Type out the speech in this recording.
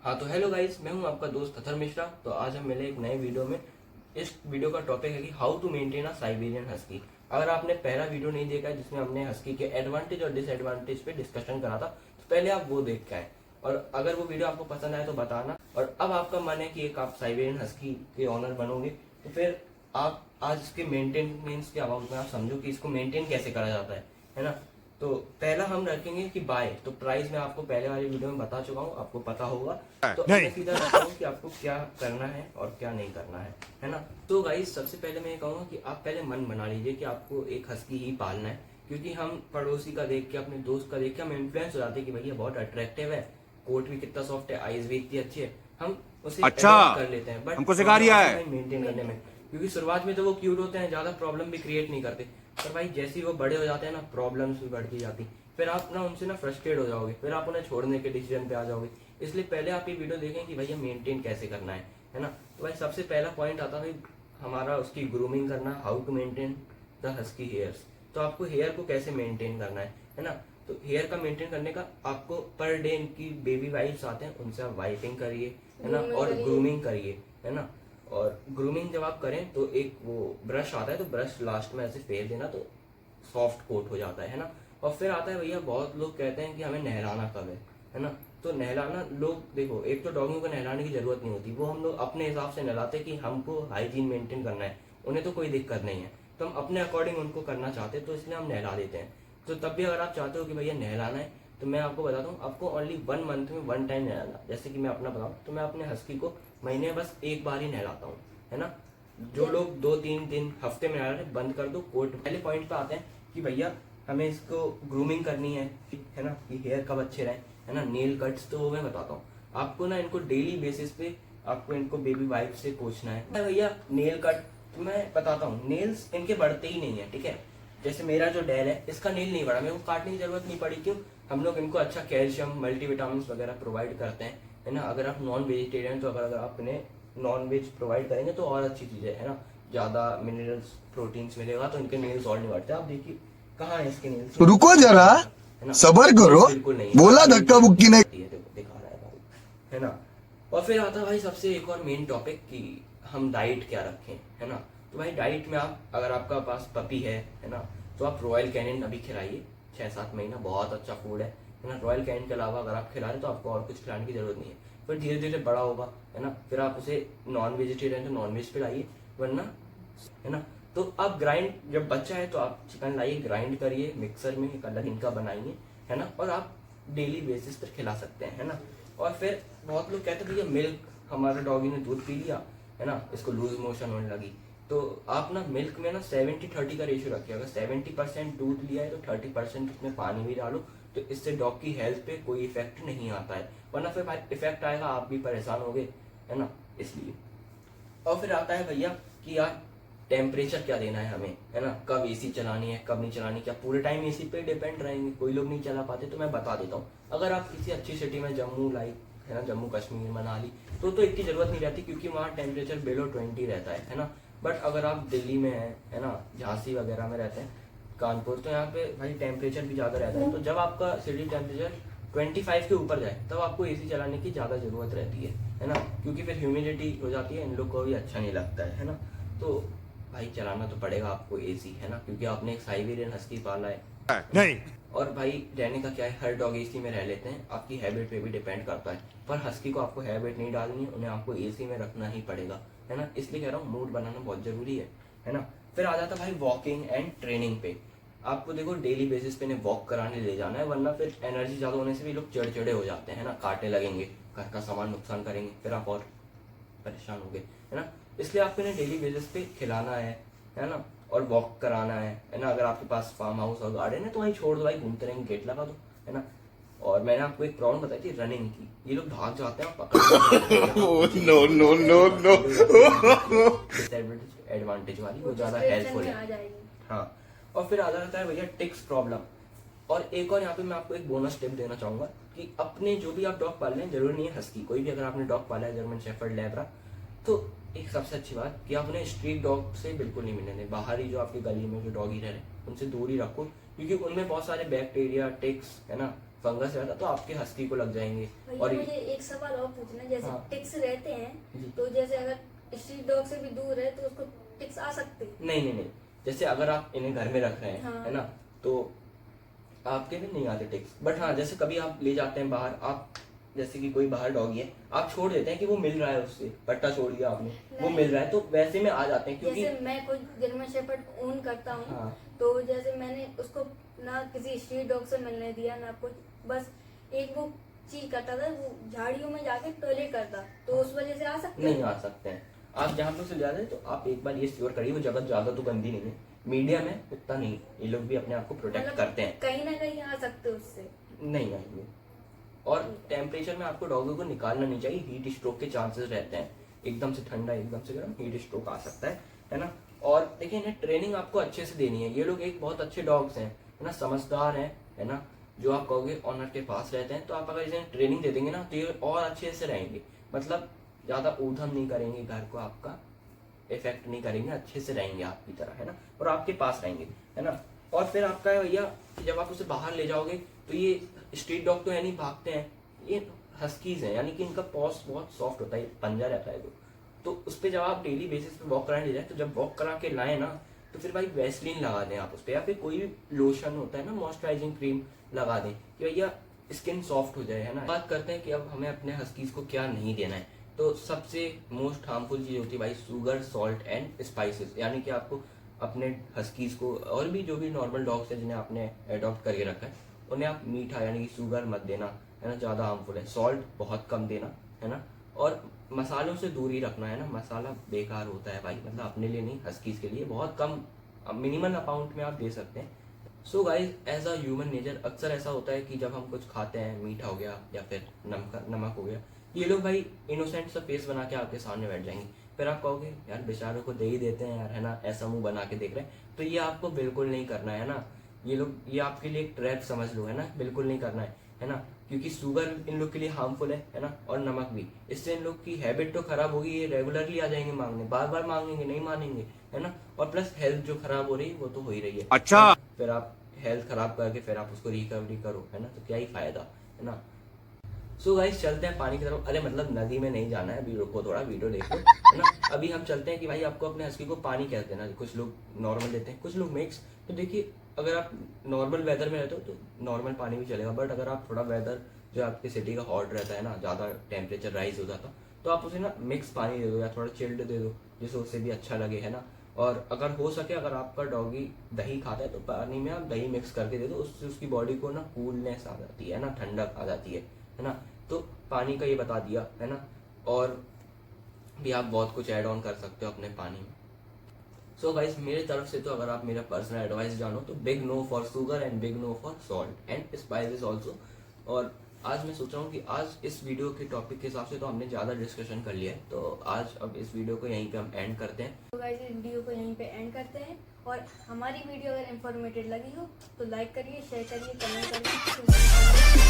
हाँ तो hello guys, मैं हूँ आपका दोस्त अथर मिश्रा। तो आज हम मिले एक नए वीडियो में। इस वीडियो का टॉपिक है कि how to maintain a Siberian husky. अगर आपने पहला वीडियो नहीं देखा है जिसमें हमने हस्की के एडवांटेज और डिसएडवांटेज पे डिस्कशन करा था, तो पहले आप वो देख के आए। और अगर वो वीडियो आपको पसंद आए तो बताना। और अब आपका मन है कि एक आप साइबेरियन हस्की के ऑनर बनोगे, तो फिर आप आज इसके मेंटेनेंस के अबाउट में आप समझो कि इसको मेंटेन कैसे करा जाता है ना। तो पहला हम रखेंगे कि बाय। तो प्राइस मैं आपको पहले वाली वीडियो में बता चुका हूँ, आपको पता होगा। तो अब मैं सीधा रहता हूँ कि आपको क्या करना है और क्या नहीं करना है ना। तो गाइस, सबसे पहले मैं ये कहूँगा कि आप पहले मन बना लीजिए कि आपको एक हस्की ही पालना है। क्योंकि हम पड़ोसी का देख के, अपने दोस्त का देख के हम इन्फ्लुएंस हो जाते हैं कि भैया बहुत अट्रैक्टिव है, कोट भी कितना सॉफ्ट है, आईज भी इतनी अच्छी है, हम उसे अच्छा, अडॉप्ट कर लेते हैं। बट हमको सिखा रिया है। मेंटेन करने में, क्योंकि शुरुआत में तो वो क्यूट होते हैं, ज्यादा प्रॉब्लम भी क्रिएट नहीं करते। पर भाई जैसे ही वो बड़े हो जाते हैं ना, प्रॉब्लम्स भी बढ़ती जाती। फिर आप ना उनसे ना फ्रस्ट्रेट हो जाओगे, फिर आप उन्हें छोड़ने के डिसीजन पे आ जाओगे। इसलिए पहले आप ये वीडियो देखें कि भैया मेंटेन कैसे करना है ना। तो भाई सबसे पहला पॉइंट आता है हमारा उसकी ग्रूमिंग करना, how to maintain the husky hairs. तो आपको हेयर को कैसे मेंटेन करना है ना। तो हेयर का मेंटेन करने का आपको पर डे इनकी बेबी वाइप्स आते हैं, उनसे आप वाइपिंग करिए, है ना, और ग्रूमिंग करिए, है ना। और ग्रूमिंग जब आप करें तो एक वो ब्रश आता है, तो ब्रश लास्ट में ऐसे फेर देना, तो सॉफ्ट कोट हो जाता है ना। और फिर आता है भैया, बहुत लोग कहते हैं कि हमें नहलाना कब है ना। तो नहलाना, लोग देखो, एक तो डॉगियों को नहलाने की जरूरत नहीं होती, वो हम लोग अपने हिसाब से नहलाते हैं कि हमको हाइजीन मेंटेन करना है, उन्हें तो कोई दिक्कत नहीं है। तो हम अपने अकॉर्डिंग उनको करना चाहते हैं, तो इसलिए हम नहला देते हैं। तो तब भी अगर आप चाहते हो कि भैया नहलाना है, तो मैं आपको बताता हूँ, आपको ओनली 1 मंथ में 1 टाइम नहलाना। जैसे कि मैं अपना बताऊँ तो मैं अपने हस्की को महीने में बस 1 बार ही नहलाता हूँ, है ना। जो लोग 2-3 दिन हफ्ते में नहला रहे, बंद कर दो कोट। पहले पॉइंट पे आते हैं कि भैया हमें इसको ग्रूमिंग करनी है ना, कि हेयर कब अच्छे रहे, है ना। नेल कट्स तो वो मैं बताता हूँ आपको ना, इनको डेली बेसिस पे आपको इनको बेबी वाइप से पोंछना है भैया। नेल कट तो मैं बताता हूँ, नेल्स इनके बढ़ते ही नहीं है, ठीक है। जैसे मेरा जो डेल है, इसका नील नहीं बढ़ा, मेरे को काटने की जरूरत नहीं पड़ी। क्यों? हम लोग इनको अच्छा कैल्शियम, मल्टीविटामिन वगैरह प्रोवाइड करते हैं, है ना। अगर आप नॉन वेजिटेरियन, तो अगर आप इन्हें नॉन वेज प्रोवाइड करेंगे तो और अच्छी चीज़ है ना। ज़्यादा मिनरल्स, प्रोटीन्स मिलेगा, तो इनके नेल्स और नहीं बढ़ते। आप देखिए कहाँ है इसके नेल्स, रुको जरा, है ना। सबर करो, बिल्कुल नहीं, बोला धक्का मुक्की नहीं। देखो दिखा रहा है भाई, है ना। और फिर आता है भाई सबसे एक और मेन टॉपिक कि हम डाइट क्या रखें, है ना। तो भाई डाइट में आप, अगर आपका पास पपी है ना, तो आप रॉयल कैनिन अभी खिलाइए 6-7 महीना, बहुत अच्छा फूड है ना। रॉयल कैनिन के अलावा अगर आप खिला रहे हैं तो आपको और कुछ खिलाने की जरूरत नहीं है। फिर धीरे धीरे बड़ा होगा, है ना, फिर आप उसे नॉन वेजिटेरियन तो नॉन वेज पिलाइए, वरना, है ना। तो आप ग्राइंड, जब बच्चा है तो आप चिकन लाइए, ग्राइंड करिए मिक्सर में, एक अलग इनका बनाइए, है ना। और आप डेली बेसिस पर खिला सकते हैं, है ना। और फिर बहुत लोग कहते हैं भैया मिल्क, हमारे डॉगी ने दूध पी लिया, है ना, इसको लूज मोशन होने लगी। तो आप ना मिल्क में ना 70-30 का रेशियो रखिए। अगर 70% दूध लिया है तो 30% उसमें पानी भी डालो। तो इससे डॉग की हेल्थ पे कोई इफेक्ट नहीं आता है, वरना फिर भाई इफेक्ट आएगा, आप भी परेशान होगे, है ना, इसलिए। और फिर आता है भैया कि यार टेम्परेचर क्या देना है हमें, है ना, कब एसी चलानी है, कब नहीं चलानी, क्या पूरे टाइम एसी पे डिपेंड रहेंगे, कोई लोग नहीं चला पाते। तो मैं बता देता हूँ, अगर आप किसी अच्छी सिटी में, जम्मू लाइक, है ना, जम्मू कश्मीर, मनाली, तो इतनी जरूरत नहीं रहती, क्योंकि वहाँ टेम्परेचर बिलो 20 रहता है ना। बट अगर आप दिल्ली में है ना, झांसी वगैरह में रहते हैं, कानपुर, तो यहाँ पे भाई टेम्परेचर भी ज़्यादा रहता है। तो जब आपका सिटी टेम्परेचर 25 के ऊपर जाए, तब आपको एसी चलाने की ज़्यादा ज़रूरत रहती है ना। क्योंकि फिर ह्यूमिडिटी हो जाती है, इन लोग को भी अच्छा नहीं लगता है ना। तो भाई चलाना तो पड़ेगा आपको एसी, है ना, क्योंकि आपने एक साइबेरियन हस्की पाला है नहीं। और भाई रहने का क्या है, हर डॉग एसी में रह लेते हैं, आपकी हैबिट पे भी डिपेंड करता है। पर हस्की को आपको हैबिट नहीं डालनी है, उन्हें आपको एसी में रखना ही पड़ेगा, है ना। इसलिए कह रहा हूँ मूड बनाना बहुत जरूरी है ना। फिर आ जाता भाई वॉकिंग एंड ट्रेनिंग पे। आपको देखो डेली बेसिस पे इन्हें वॉक कराने ले जाना है, वरना फिर एनर्जी ज्यादा होने से भी लोग चिड़चिड़े हो जाते हैं ना, काटने लगेंगे, घर का सामान नुकसान करेंगे, फिर आप और परेशान हो गए, है ना। इसलिए आपको इन्हें डेली बेसिस पे खिलाना है ना, और वॉक कराना है ना। अगर आपके पास फार्म हाउस और गार्डन है तो वहीं छोड़ दो भाई, घूमते रहेंगे, गेट लगा दो, है ना। और मैंने आपको एक प्रॉब्लम बताई थी रनिंग की, ये लोग भाग जाते हैं, no no no no. Advantage वाली वो ज्यादा हेल्पफुल है। हाँ, और फिर आ जाता है भैया टिक्स प्रॉब्लम। और एक और यहाँ पे मैं आपको एक बोनस टिप देना चाहूंगा कि अपने जो भी आप डॉग पाल रहे हैं, जरूरी नहीं है हस्की, कोई भी अगर आपने डॉग पाला है, जर्मन शेफर्ड, लैब्रा, तो एक सबसे अच्छी बात कि आप उन्हें स्ट्रीट डॉग से बिल्कुल नहीं मिलने दें। बाहर ही जो आपकी गली में जो डॉगी रह रहे हैं, उनसे दूर ही रखो, क्योंकि उनमें बहुत सारे बैक्टीरिया, टिक्स, है ना, फंगस रहता तो आपके हस्की को लग जाएंगे। भैया और मुझे एक सवाल और पूछना है, जैसे हाँ। टिक्स रहते जी। हैं तो जैसे अगर स्ट्रीट डॉग से भी दूर है तो उसको टिक्स आ सकते हैं? नहीं, जैसे अगर आप इन्हें घर में रख रहे हैं, हाँ। है ना, तो आपके भी नहीं आते टिक्स। बट हाँ, जैसे कभी आप ले जाते हैं बाहर, आप जैसे कि कोई बाहर डॉगी है, आप छोड़ देते हैं कि वो मिल रहा है, उससे पट्टा छोड़ दिया आपने, वो नहीं। मिल रहा है, तो वैसे में आ जाते हैं क्योंकि जैसे मैं कोई जर्मन शेफर्ड ओन करता हूँ, हाँ। तो जैसे मैंने उसको ना किसी स्ट्रीट डॉग से मिलने दिया ना कुछ, बस एक वो चीज करता था, वो झाड़ियों में जाके टॉयलेट करता, तो उस वजह से आ सकते नहीं हैं? आ सकते हैं। आप जहाँ पे उसे ले जाते हैं तो आप एक बार ये श्योर करिए वो जगह ज्यादा तो गंदी नहीं है, मीडियम है, उतना नहीं। ये लोग भी अपने आप को प्रोटेक्ट मतलब करते हैं। कहीं ना कहीं आ सकते हैं उससे। नहीं आएंगे। और टेम्परेचर में आपको डॉगी को निकालना नहीं चाहिए, हीट स्ट्रोक के चांसेस रहते हैं। एकदम से ठंडा, एकदम से गर्म, हीट स्ट्रोक आ सकता है ना। और देखिए, इन्हें ट्रेनिंग आपको अच्छे से देनी है। ये लोग एक बहुत अच्छे डॉग्स हैं, है ना, समझदार हैं, है ना, जो आप कहोगे ऑनर के पास रहते हैं। तो आप अगर इन्हें ट्रेनिंग दे देंगे ना तो ये और अच्छे से रहेंगे। मतलब ज्यादा ऊधम नहीं करेंगे, घर को आपका इफेक्ट नहीं करेंगे, अच्छे से रहेंगे आपकी तरह, है ना, और आपके पास रहेंगे, है ना। और फिर आपका है भैया कि जब आप उसे बाहर ले जाओगे तो ये स्ट्रीट डॉग तो है नहीं, भागते हैं, ये हस्कीज हैं, यानी कि इनका पॉस बहुत सॉफ्ट होता है, पंजा रहता है तो उस पर जब आप डेली बेसिस पे वॉक कराने ले जाए, तो जब वॉक करा के लाए ना तो फिर भाई वैसलीन लगा दें आप उस पर, या फिर कोई भी लोशन होता है ना, मॉइस्चराइजिंग क्रीम लगा दें कि भैया स्किन सॉफ्ट हो जाए, है ना। बात करते हैं कि अब हमें अपने हस्कीज को क्या नहीं देना है। तो सबसे मोस्ट हार्मफुल चीज होती है भाई शुगर, सॉल्ट एंड स्पाइसेस। यानी कि आपको अपने हस्कीज को, और भी जो भी नॉर्मल डॉग्स हैं जिन्हें आपने अडॉप्ट करके रखा है, उन्हें आप मीठा यानी कि शुगर मत देना, है ना, ज्यादा हार्मफुल है। सॉल्ट बहुत कम देना, है ना, और मसालों से दूर ही रखना, है ना। मसाला बेकार होता है भाई, मतलब अपने लिए नहीं, हस्कीज के लिए बहुत कम, मिनिमल अमाउंट में आप दे सकते हैं। So guys, as a human nature अक्सर ऐसा होता है कि जब हम कुछ खाते हैं, मीठा हो गया या फिर नमक हो गया, ये लोग भाई इनोसेंट सा फेस बना के आपके सामने बैठ जाएंगे। फिर आप कहोगे यार बेचारों को दे ही देते हैं यार, है ना, ऐसा मुंह बना के देख रहे हैं। तो ये आपको बिल्कुल नहीं करना है ना। ये लोग, ये आपके लिए एक ट्रैप समझ लो, है ना, बिल्कुल नहीं करना है ना, क्योंकि शुगर इन लोग के लिए हार्मफुल है ना, और नमक भी। इससे इन लोग की हैबिट तो खराब होगी, ये रेगुलरली आ जाएंगे मांगने, बार बार मांगेंगे, नहीं मानेंगे, है ना। और प्लस हेल्थ जो खराब हो रही है वो तो हो ही रही है। अच्छा। फिर आप हेल्थ खराब करके फिर आप उसको रिकवरी करो, है ना, तो क्या ही फायदा, है ना। सो गाइस, चलते हैं पानी की तरफ। अरे मतलब नदी में नहीं जाना है, अभी रुको थोड़ा, वीडियो देखो, है ना। अभी हम चलते हैं कि भाई आपको अपने हस्की को पानी कैसे देना। कुछ लोग नॉर्मल देते हैं, कुछ लोग मिक्स। तो देखिए, अगर आप नॉर्मल वेदर में रहते हो तो नॉर्मल पानी भी चलेगा, बट अगर आप थोड़ा वेदर जो आपके सिटी का हॉट रहता है ना, ज़्यादा टेम्परेचर राइज हो जाता, तो आप उसे ना मिक्स पानी दे दो या थोड़ा चिल्ड दे दो, जिससे उसे भी अच्छा लगे, है ना। और अगर हो सके, अगर आपका डॉगी दही खाता है तो पानी में आप दही मिक्स करके दे दो, उससे उसकी बॉडी को ना कूलनेस आ जाती है ना, ठंडक आ जाती है ना। तो पानी का ये बता दिया, है ना। और भी आप बहुत कुछ ऐड ऑन कर सकते हो अपने पानी में। सो गाइस, मेरे तरफ से तो अगर आप मेरा पर्सनल एडवाइस जानो तो big no for sugar and big no for salt and spices also. और आज मैं सोच रहा हूँ कि आज इस वीडियो के टॉपिक के हिसाब से तो हमने ज़्यादा डिस्कशन कर लिया है, तो आज अब इस वीडियो को यहीं पे हम एंड करते हैं। तो गाइस, इस वीडियो को यहीं पे एंड करते हैं। और हमारी वीडियो अगर इंफॉर्मेटिव लगी हो तो लाइक करिए, शेयर करिए, कमेंट करिए।